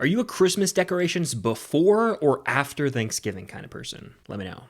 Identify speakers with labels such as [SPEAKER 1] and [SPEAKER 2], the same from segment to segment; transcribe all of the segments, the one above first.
[SPEAKER 1] Are you a Christmas decorations before or after Thanksgiving kind of person? Let me know.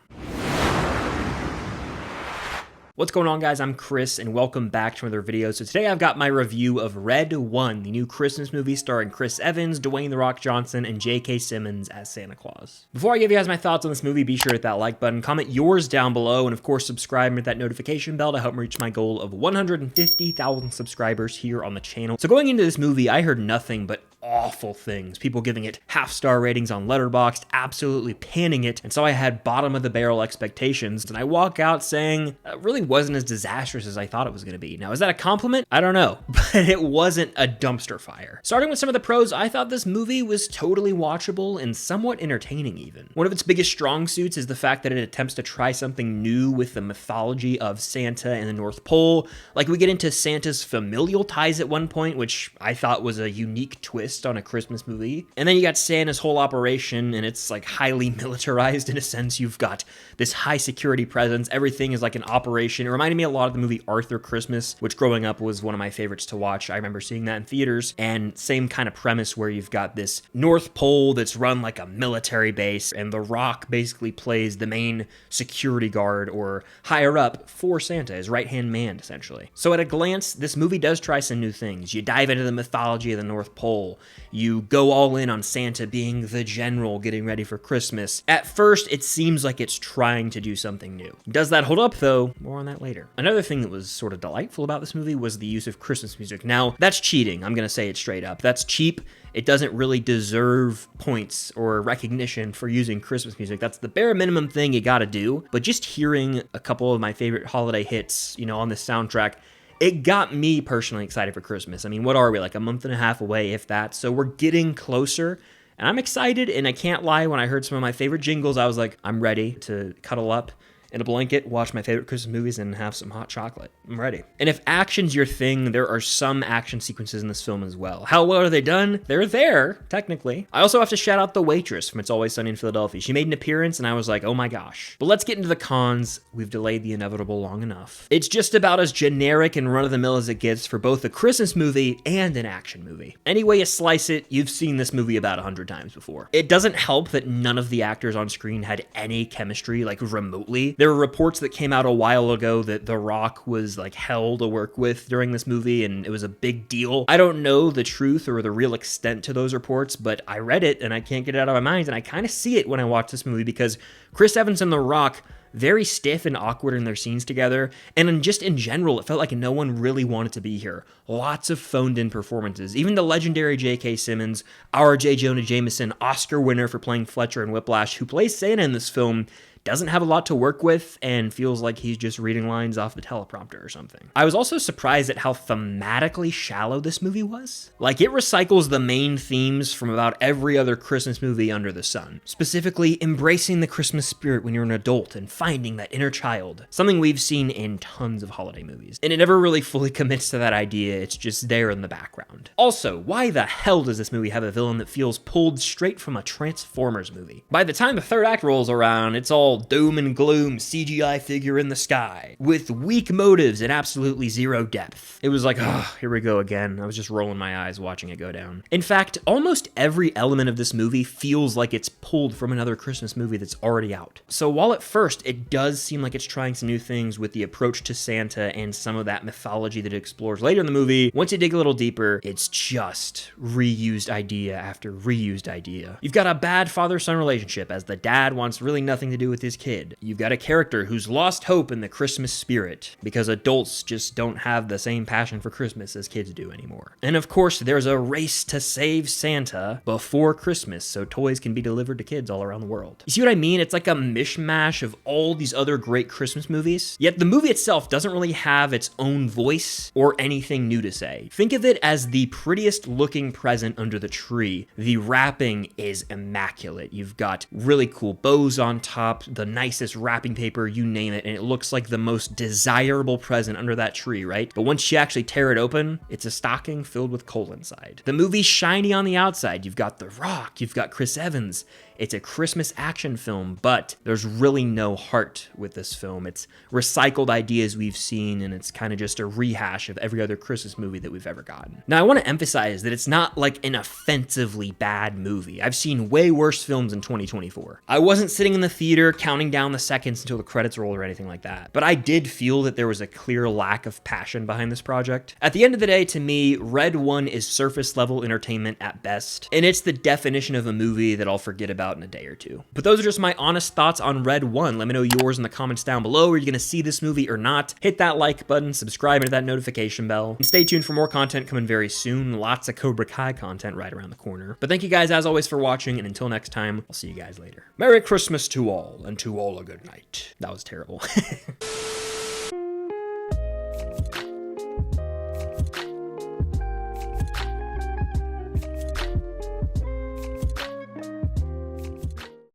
[SPEAKER 1] What's going on, guys? I'm Chris, and welcome back to another video. So today I've got my review of Red 1, the new Christmas movie starring Chris Evans, Dwayne "The Rock" Johnson, and J.K. Simmons as Santa Claus. Before I give you guys my thoughts on this movie, be sure to hit that like button, comment yours down below, and of course subscribe and hit that notification bell to help me reach my goal of 150,000 subscribers here on the channel. So going into this movie, I heard nothing but awful things. People giving it half-star ratings on Letterboxd, absolutely panning it, and so I had bottom-of-the-barrel expectations, and I walk out saying it really wasn't as disastrous as I thought it was going to be. Now, is that a compliment? I don't know, but it wasn't a dumpster fire. Starting with some of the pros, I thought this movie was totally watchable and somewhat entertaining even. One of its biggest strong suits is the fact that it attempts to try something new with the mythology of Santa and the North Pole. Like, we get into Santa's familial ties at one point, which I thought was a unique twist on a Christmas movie. And then you got Santa's whole operation, and it's like highly militarized in a sense. You've got this high security presence. Everything is like an operation. It reminded me a lot of the movie Arthur Christmas, which growing up was one of my favorites to watch. I remember seeing that in theaters, and same kind of premise where you've got this North Pole that's run like a military base, and The Rock basically plays the main security guard or higher up for Santa, his right-hand man, essentially. So at a glance, this movie does try some new things. You dive into the mythology of the North Pole. You go all in on Santa being the general getting ready for Christmas. At first, it seems like it's trying to do something new. Does that hold up, though? More on that later. Another thing that was sort of delightful about this movie was the use of Christmas music. Now, that's cheating. I'm going to say it straight up. That's cheap. It doesn't really deserve points or recognition for using Christmas music. That's the bare minimum thing you got to do. But just hearing a couple of my favorite holiday hits, on this soundtrack, it got me personally excited for Christmas. I mean, what are we, like a month and a half away, if that? So we're getting closer, and I'm excited, and I can't lie, when I heard some of my favorite jingles, I was like, I'm ready to cuddle up in a blanket, watch my favorite Christmas movies, and have some hot chocolate. I'm ready. And if action's your thing, there are some action sequences in this film as well. How well are they done? They're there, technically. I also have to shout out the waitress from It's Always Sunny in Philadelphia. She made an appearance, and I was like, oh my gosh. But let's get into the cons. We've delayed the inevitable long enough. It's just about as generic and run-of-the-mill as it gets for both a Christmas movie and an action movie. Any way you slice it, you've seen this movie about 100 times before. It doesn't help that none of the actors on screen had any chemistry, like remotely. There were reports that came out a while ago that The Rock was like hell to work with during this movie, and it was a big deal. I don't know the truth or the real extent to those reports, but I read it and I can't get it out of my mind, and I kind of see it when I watch this movie because Chris Evans and The Rock, very stiff and awkward in their scenes together, and just in general, it felt like no one really wanted to be here. Lots of phoned-in performances. Even the legendary J.K. Simmons, our J. Jonah Jameson, Oscar winner for playing Fletcher in Whiplash, who plays Santa in this film, doesn't have a lot to work with and feels like he's just reading lines off the teleprompter or something. I was also surprised at how thematically shallow this movie was. Like, it recycles the main themes from about every other Christmas movie under the sun. Specifically, embracing the Christmas spirit when you're an adult and finding that inner child. Something we've seen in tons of holiday movies. And it never really fully commits to that idea, it's just there in the background. Also, why the hell does this movie have a villain that feels pulled straight from a Transformers movie? By the time the third act rolls around, it's all doom and gloom, CGI figure in the sky, with weak motives and absolutely zero depth. It was like, oh, here we go again. I was just rolling my eyes watching it go down. In fact, almost every element of this movie feels like it's pulled from another Christmas movie that's already out. So while at first it does seem like it's trying some new things with the approach to Santa and some of that mythology that it explores later in the movie, once you dig a little deeper, it's just reused idea after reused idea. You've got a bad father-son relationship as the dad wants really nothing to do with his kid. You've got a character who's lost hope in the Christmas spirit because adults just don't have the same passion for Christmas as kids do anymore. And of course, there's a race to save Santa before Christmas so toys can be delivered to kids all around the world. You see what I mean? It's like a mishmash of all these other great Christmas movies, yet the movie itself doesn't really have its own voice or anything new to say. Think of it as the prettiest looking present under the tree. The wrapping is immaculate. You've got really cool bows on top, the nicest wrapping paper, you name it, and it looks like the most desirable present under that tree, right? But once you actually tear it open, it's a stocking filled with coal inside. The movie's shiny on the outside. You've got The Rock, you've got Chris Evans. It's a Christmas action film, but there's really no heart with this film. It's recycled ideas we've seen, and it's kind of just a rehash of every other Christmas movie that we've ever gotten. Now, I want to emphasize that it's not like an offensively bad movie. I've seen way worse films in 2024. I wasn't sitting in the theater counting down the seconds until the credits rolled or anything like that, but I did feel that there was a clear lack of passion behind this project. At the end of the day, to me, Red 1 is surface level entertainment at best, and it's the definition of a movie that I'll forget about in a day or two. But those are just my honest thoughts on Red 1. Let me know yours in the comments down below. Are you gonna see this movie or not? Hit that like button, subscribe, and hit that notification bell. And stay tuned for more content coming very soon. Lots of Cobra Kai content right around the corner. But thank you guys as always for watching, and until next time, I'll see you guys later. Merry Christmas to all, and to all a good night. That was terrible.